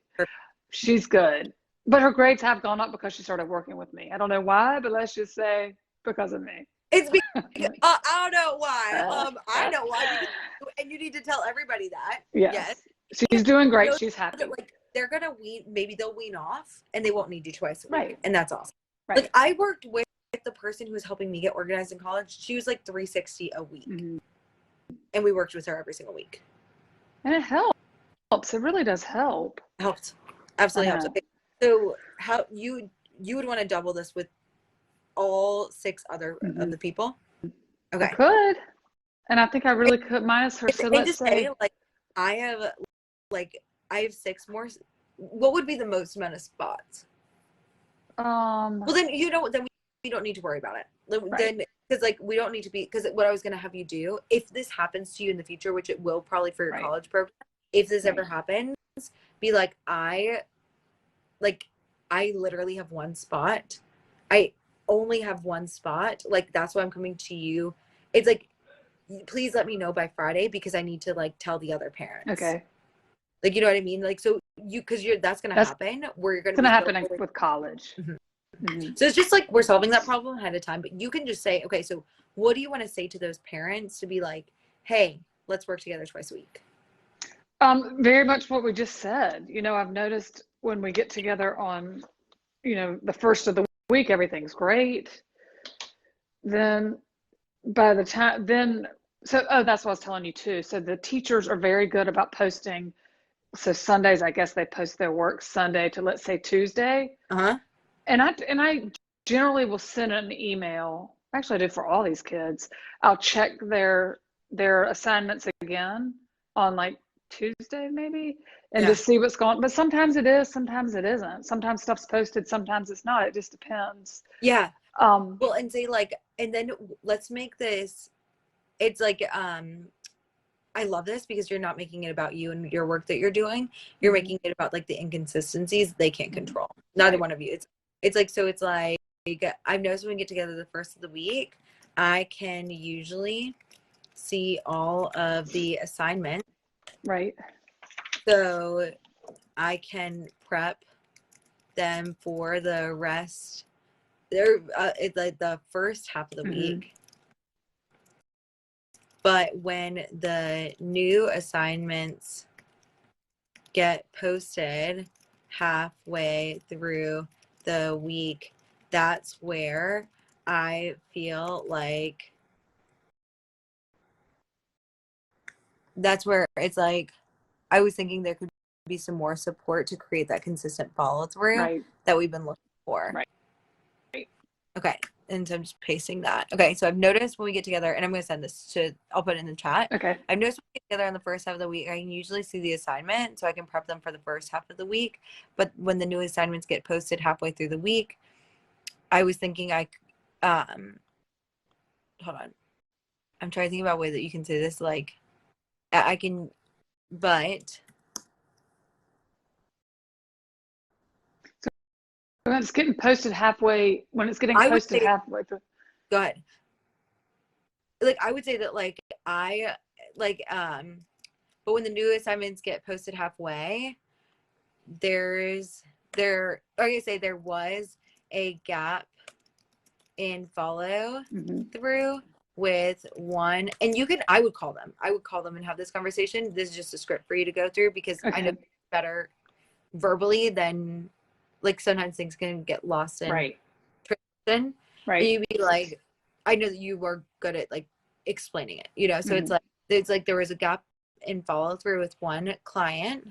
She's good. But her grades have gone up because she started working with me. I don't know why, but let's just say because of me.
It's because, I don't know why. I know why. And you need to tell everybody that.
Yes. She's doing great. She's happy.
Like, they're going to maybe they'll wean off and they won't need you twice a week.
Right.
And that's awesome.
Right.
Like, I worked with the person who was helping me get organized in college. She was like $360 a week. Mm-hmm. And we worked with her every single week.
And it helps. It really does help.
Helped. Absolutely helps. Okay. So how you would want to double this with all 6 other of the people? Okay.
I could. And I think I really could minus her. So let's say
like I have 6 more. What would be the most amount of spots? Well, then then we don't need to worry about it. Then because like we don't need to be, because what I was gonna have you do, if this happens to you in the future, which it will probably for your college program, if this ever happens, be like, I literally have 1 spot. I only have 1 spot. Like, that's why I'm coming to you. It's like, please let me know by Friday because I need to like tell the other parents.
Okay.
Like, you know what I mean? Like, so that's going to happen. We're going
to happen with college.
So it's just like, we're solving that problem ahead of time, but you can just say, okay, so what do you want to say to those parents to be like, hey, let's work together twice a week?
Very much what we just said. I've noticed when we get together on, the first of the week, everything's great. Then by the time, that's what I was telling you too. So the teachers are very good about posting. So Sundays, I guess they post their work Sunday to, let's say, Tuesday. And I generally will send an email. Actually, I do for all these kids. I'll check their assignments again on like Tuesday maybe, and just see what's going on. But sometimes it is, sometimes it isn't. Sometimes stuff's posted, sometimes it's not. It just depends.
Yeah. Well, and say like, and then let's make this, it's like, I love this because you're not making it about you and your work that you're doing. You're making it about like the inconsistencies they can't control. Neither
Right.
one of you. It's like, so it's like, I've noticed when we get together the first of the week, I can usually see all of the assignments.
Right.
So I can prep them for the rest. They're it's like the first half of the week. But when the new assignments get posted halfway through the week, that's where I feel like that's where it's like I was thinking there could be some more support to create that consistent follow through
Right.
that we've been looking for.
Right. Right.
Okay. And so I'm just pasting that. Okay. So I've noticed when we get together, and I'm going to send this to, I'll put it in the chat.
Okay.
I've noticed when we get together on the first half of the week, I can usually see the assignment so I can prep them for the first half of the week. But when the new assignments get posted halfway through the week, I was thinking hold on. I'm trying to think about a way that you can say this. Like, I can, but
When it's getting posted halfway, when it's getting
I would
posted
say,
halfway through.
go ahead. Like, I would say that but when the new assignments get posted halfway, there was a gap in follow through with one, and I would call them and have this conversation. This is just a script for you to go through because I know it's better verbally than like sometimes things can get lost in translation.
Right.
And you'd be like, I know that you were good at like explaining it, you know, so it's like there was a gap in follow through with one client.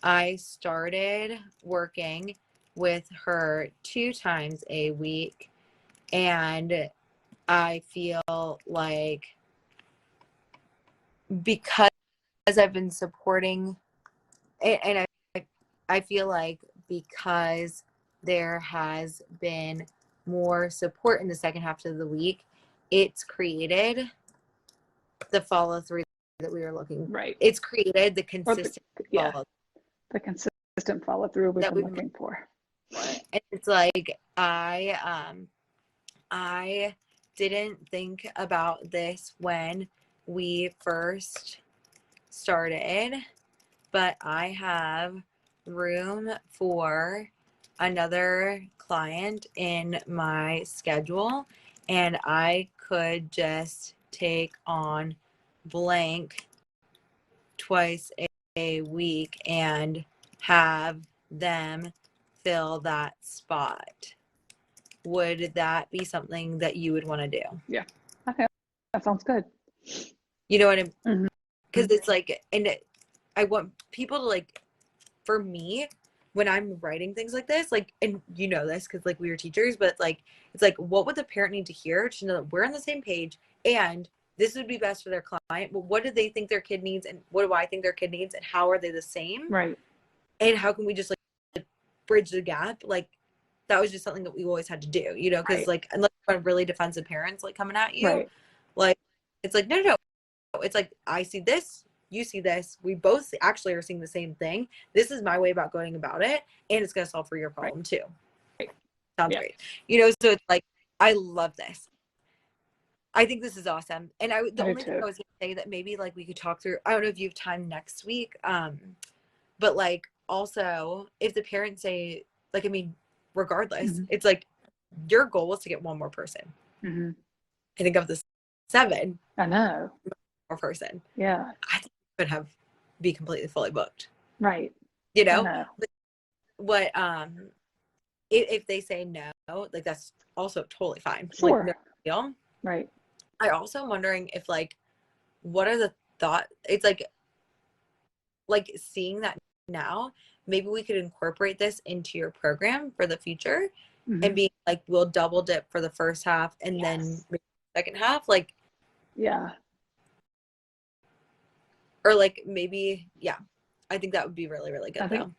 I started working with her 2 times a week, and I feel like because I've been supporting, and I feel like because there has been more support in the second half of the week, it's created the follow through that we were looking.
Right.
It's created the consistent follow.
The consistent follow through we've been looking for.
And it's like I didn't think about this when we first started, but I have room for another client in my schedule, and I could just take on blank twice a week and have them fill that spot. Would that be something that you would want to do?
Yeah. Okay. That sounds good.
You know what I mean? Because it's like, and I want people to like, for me, when I'm writing things like this, like, and you know this because like we were teachers, but like, it's like, what would the parent need to hear to know that we're on the same page and this would be best for their client? But what do they think their kid needs, and what do I think their kid needs, and how are they the same?
Right.
And how can we just like bridge the gap? Like, that was just something that we always had to do, you know, because like unless you have really defensive parents like coming at you, like it's like no, it's like I see this, you see this, we both actually are seeing the same thing. This is my way about going about it, and it's gonna solve for your problem too. Sounds great, you know. So it's like I love this. I think this is awesome, and the only thing I was gonna say that maybe like we could talk through. I don't know if you have time next week, but like also if the parents say like, I mean, regardless, it's like your goal was to get one more person. I think of the 7.
I know.
More person.
Yeah.
I think we could be completely fully booked.
Right.
You know? What if they say no, like that's also totally fine.
Sure.
Like, no deal.
Right.
I also am wondering if like what are the thought, it's like seeing that now, maybe we could incorporate this into your program for the future and be like, we'll double dip for the first half and then maybe the second half, like or like maybe I think that would be really, really good. I think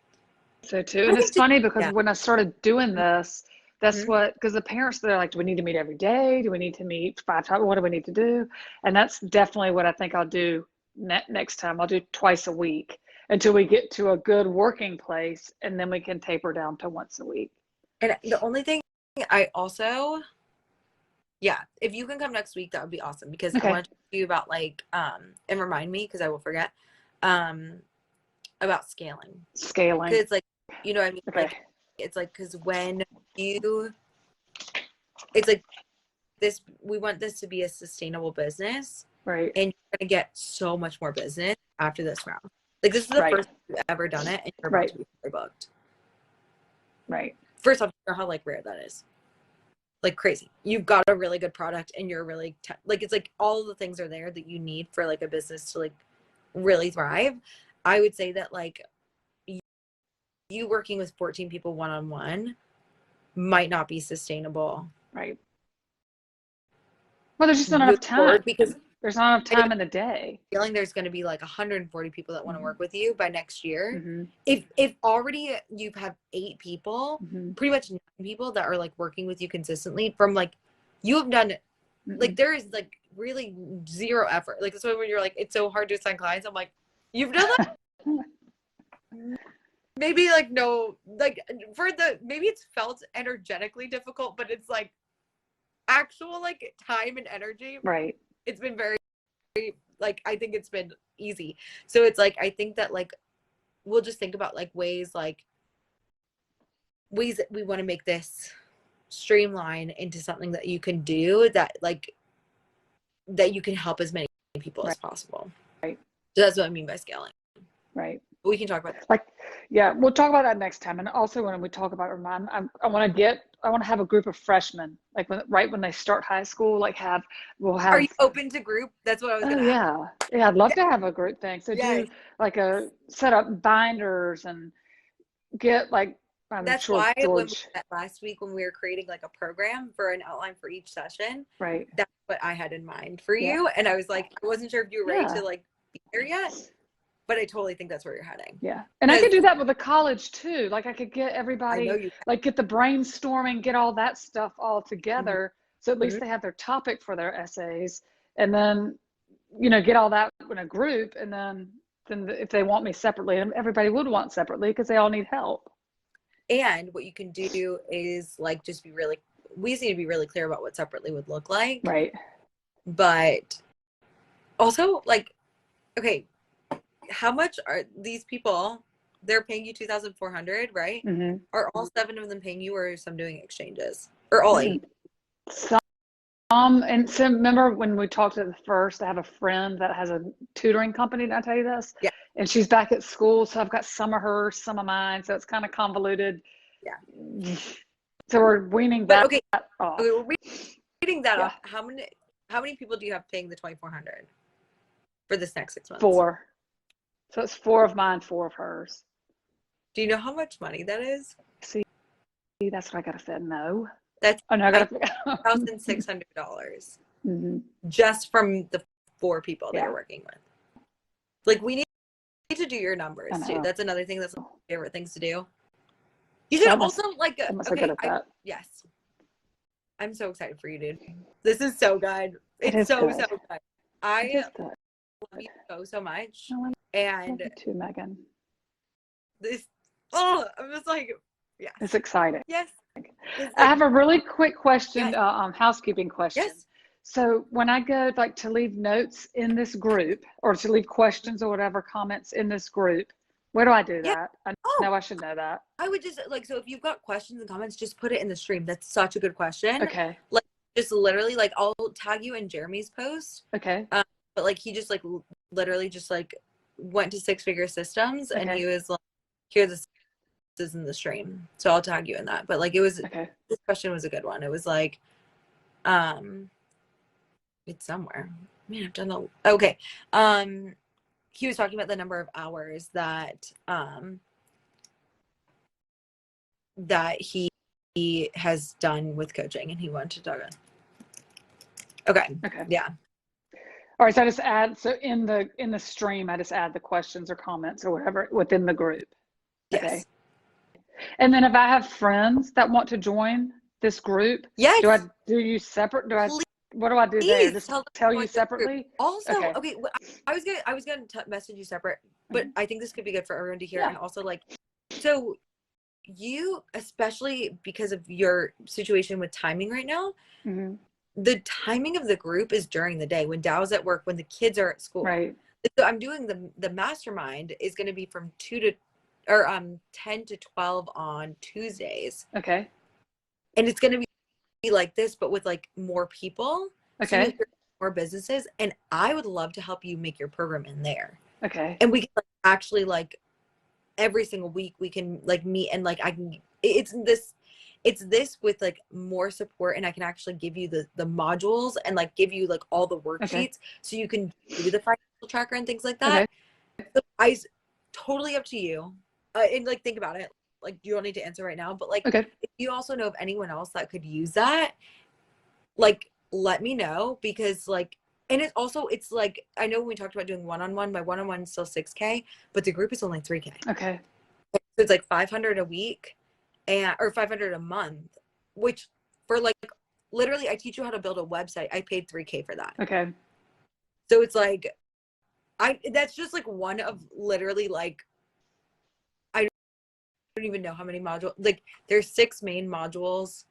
so too. And it's funny because when I started doing this, That's
Mhm.
what, because the parents, they're like, do we need to meet every day? Do we need to meet 5 times? What do we need to do? And that's definitely what I think I'll do next time. I'll do twice a week until we get to a good working place, and then we can taper down to once a week.
And the only thing I also, yeah, if you can come next week, that would be awesome, because I
Okay.
want to talk to you about like, and remind me, because I will forget, about scaling.
Scaling.
Because like, you know what I mean?
Okay.
Like, it's like, because when you, it's like this, we want this to be a sustainable business,
Right.
and you're going to get so much more business after this round. Like, this is the
Right.
first time you've ever done it, and you're about
Right.
to be fully booked.
Right.
First off, you know how like rare that is. Like crazy. You've got a really good product, and you're really like, it's like all the things are there that you need for like a business to like really thrive. I would say that like you working with 14 people one-on-one might not be sustainable.
Right. Well, there's just not enough
moving forward,
time.
because
There's not enough time in the day.
feeling there's going to be like 140 people that want to
Mhm.
work with you by next year.
Mm-hmm.
If already you've had 8 people,
Mm-hmm.
pretty much 9 people that are like working with you consistently, from like you have done like there is like really zero effort. Like that's when you're like, it's so hard to assign clients. I'm like, you've done that. Maybe like no, like for the, maybe it's felt energetically difficult, but it's like actual like time and energy.
Right.
It's been very, like, I think it's been easy. So it's like, I think that like we'll just think about like ways that we want to make this streamline into something that you can do, that like that you can help as many people as possible.
Right.
So that's what I mean by scaling.
Right.
We can talk about that.
Like, yeah, we'll talk about that next time. And also when we talk about Remind, I want to have a group of freshmen, like right when they start high school, like we'll have.
Are you open to group? That's what I was going to ask.
Yeah. I'd love to have a group thing. So
Yes.
do like set up binders and get like,
That's
sure
why when we
George.
met last week, when we were creating like a program for an outline for each session,
Right.
that's what I had in mind for
Yeah.
you. And I was like, I wasn't sure if you were ready
Yeah.
to like be there yet, but I totally think that's where you're heading.
Yeah. And I could do that with the college too. Like I could get
I know
everybody,
you.
like get the brainstorming, get all that stuff all together. So at least they have their topic for their essays, and then, get all that in a group. And then if they want me separately, and everybody would want separately because they all need help.
And what you can do is like just we just need to be really clear about what separately would look like.
Right.
But also like, okay, how much are these people? They're paying you $2,400, right?
Mm-hmm.
Are all 7 of them paying you, or are some doing exchanges, or all 8?
And so remember when we talked at the first, I have a friend that has a tutoring company. Did I tell you this?
Yeah.
And she's back at school, so I've got some of hers, some of mine, so it's kind of convoluted.
Yeah.
So we're weaning that off.
Okay, we're reading that
Yeah.
off. How many people do you have paying the $2,400 for this next 6 months?
4. So it's 4 of mine, 4 of hers.
Do you know how much money that is?
See, that's what I gotta say. No.
That's
I gotta
$1,600
mm-hmm.
just from the 4 people that
Yeah.
you're working with. Like, we need to do your numbers
I
too.
know.
That's another thing that's one of my favorite things to do. You should also like
I'm so good at that.
yes. I'm so excited for you, dude. This is so good.
It
It's
is
so
good.
good. I
It is good.
love you so much.
I love
And
you too, Megan.
this, I'm just like, yes.
It's exciting.
Yes.
I have a really quick question, housekeeping question.
Yes.
So when I go like to leave notes in this group, or to leave questions or whatever comments in this group, where do I do that? I know I should know that.
I would just like, so if you've got questions and comments, just put it in the stream. That's such a good question.
Okay.
Like, just literally, like, I'll tag you in Jeremy's post.
Okay.
But like, he just like literally just like went to 6 Figure Systems, and he was like, here, this is in the stream. So I'll tag you in that. But like, it was, this question was a good one. It was like, it's somewhere. Man, I've done okay. He was talking about the number of hours that that he has done with coaching, and he wanted to talk on. Okay. Yeah.
All right. So I just add, so in the stream, I just add the questions or comments or whatever within the group.
Yes.
Okay. And then if I have friends that want to join this group?
Yes.
Do you separate?
Please.
What do I do there? Just tell you
this group.
separately?
Also,
Okay.
I was gonna message you separate, but I think this could be good for everyone to hear.
Yeah.
And also, like, so you, especially because of your situation with timing right now, the timing of the group is during the day when Dow's at work, when the kids are at school.
Right.
So I'm doing the mastermind is going to be from 10 to 12 on Tuesdays.
Okay.
And it's going to be like this, but with like more people.
Okay.
So you hear more businesses. And I would love to help you make your program in there.
Okay.
And we can like, actually like every single week we can like meet and like it's this with like more support, and I can actually give you the modules and like give you like all the worksheets so you can do the financial tracker and things like that. So totally up to you. And like think about it. Like you don't need to answer right now, but like if you also know of anyone else that could use that, like let me know, because like, and it's like, I know when we talked about doing one-on-one, my one-on-one is still 6K, but the group is only 3K.
Okay.
So it's like 500 a week or 500 a month, which for like, literally I teach you how to build a website. I paid 3K for that.
Okay.
So it's like, that's just like one of literally like, I don't even know how many modules, like there's 6 main modules,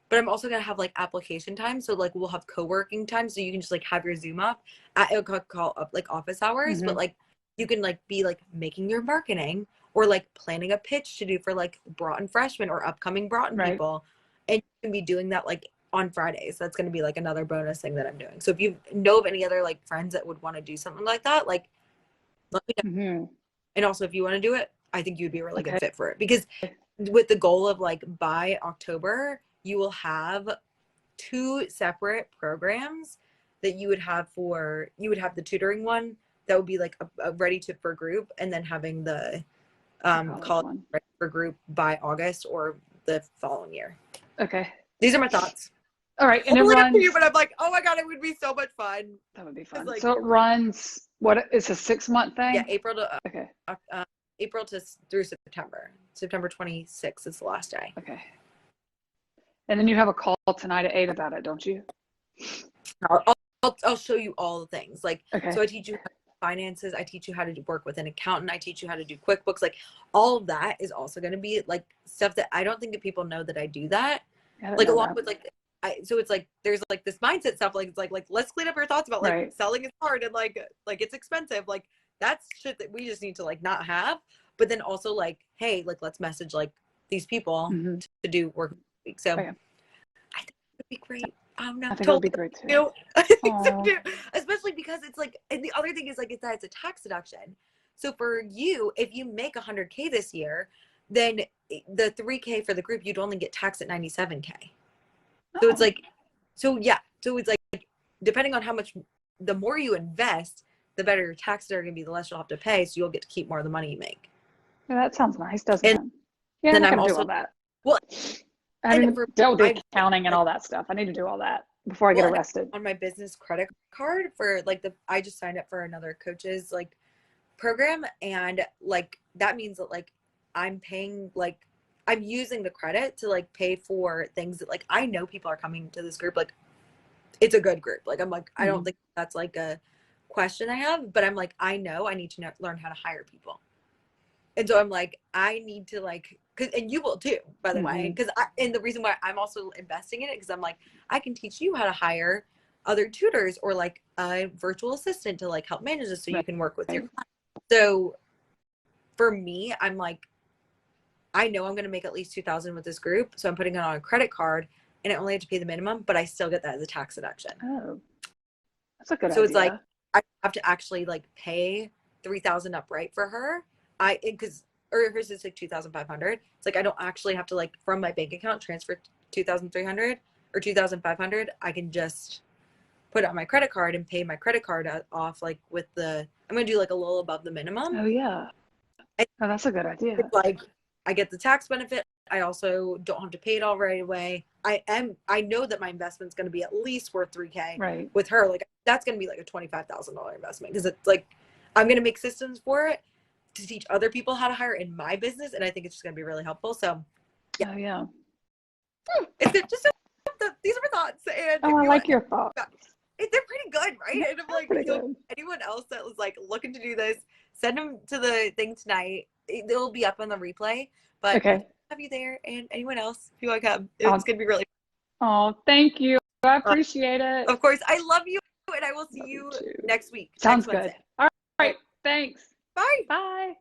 but I'm also going to have like application time. So like we'll have co-working time. So you can just like have your Zoom up it'll call up like office hours, but like you can like be like making your marketing or like planning a pitch to do for like Broughton freshmen or upcoming Broughton people. And you can be doing that like on Fridays. That's going to be like another bonus thing that I'm doing. So if you know of any other like friends that would want to do something like that, like let me know. And also if you want to do it, I think you'd be a really good fit for it, because with the goal of like by October, you will have 2 separate programs that you would have the tutoring one that would be like a ready for group, and then having the college ready for group by August or the following year. Okay. These are my thoughts.
All right. And
totally
it runs,
up to you, but I'm like, oh my God, it would be so much fun.
That would be fun.
Like,
so it runs, it's a 6-month thing?
Yeah, April through September. September 26th is the last day.
Okay. And then you have a call tonight at 8 about it, don't you?
I'll show you all the things. Like, so I teach you finances. I teach you how to work with an accountant. I teach you how to do QuickBooks. Like all of that is also going to be like stuff that I don't think that people know that I do that. Like along with like, so it's like, there's like this mindset stuff. Like, it's like let's clean up your thoughts about like selling is hard and like it's expensive. Like that's shit that we just need to like not have. But then also like, hey, like let's message like these people to do work this week. So I think it would be great. I'm not
I think it would be great too.
You know, I think so too. Especially because it's like, and the other thing is like, it's that it's a tax deduction. So for you, if you make 100K this year, then the 3K for the group, you'd only get taxed at 97K. So it's like, so it's like, depending on how much, the more you invest, the better your taxes are going to be, the less you'll have to pay. So you'll get to keep more of the money you make.
Yeah, that sounds nice, doesn't it? Yeah,
then
I'm also do all that.
Well,
I need to deal with the accounting and all that stuff. I need to do all that before I get arrested.
On my business credit card for like I just signed up for another coach's like program, and like that means that like I'm paying, like I'm using the credit to like pay for things that like I know people are coming to this group, like it's a good group. Like I'm like, I don't think that's like a question I have, but I'm like, I know I need to learn how to hire people. And so I'm like, I need to like, and you will too, by the way, and the reason why I'm also investing in it, because I'm like, I can teach you how to hire other tutors or like a virtual assistant to like help manage this so you can work with your clients. So for me, I'm like, I know I'm going to make at least 2,000 with this group. So I'm putting it on a credit card, and I only have to pay the minimum, but I still get that as a tax deduction.
Oh, that's a good idea.
So it's like, I have to actually like pay 3,000 upright for her. Or hers is like 2,500. It's like I don't actually have to like from my bank account transfer 2,300 or 2,500. I can just put it on my credit card and pay my credit card off like with I'm gonna do like a little above the minimum.
Oh yeah. That's a good idea.
It's like I get the tax benefit. I also don't have to pay it all right away. I know that my investment's gonna be at least worth 3K with her. Like that's gonna be like a $25,000 investment, because it's like I'm gonna make systems for it to teach other people how to hire in my business, and I think it's just going to be really helpful. So
yeah.
It's just these are my thoughts, and
Oh, I like your thoughts.
they're pretty good, right? And I'm like,
Pretty
so
good.
anyone else that was like looking to do this, send them to the thing tonight. They'll be up on the replay. But
Okay.
have you there, and anyone else if you want to come, it's gonna be really.
Oh, thank you. I appreciate it.
Of course, I love you, and I will see
Love you
you
too.
next week.
Sounds
next
good.
Wednesday.
All right. Thanks.
Bye.
Bye.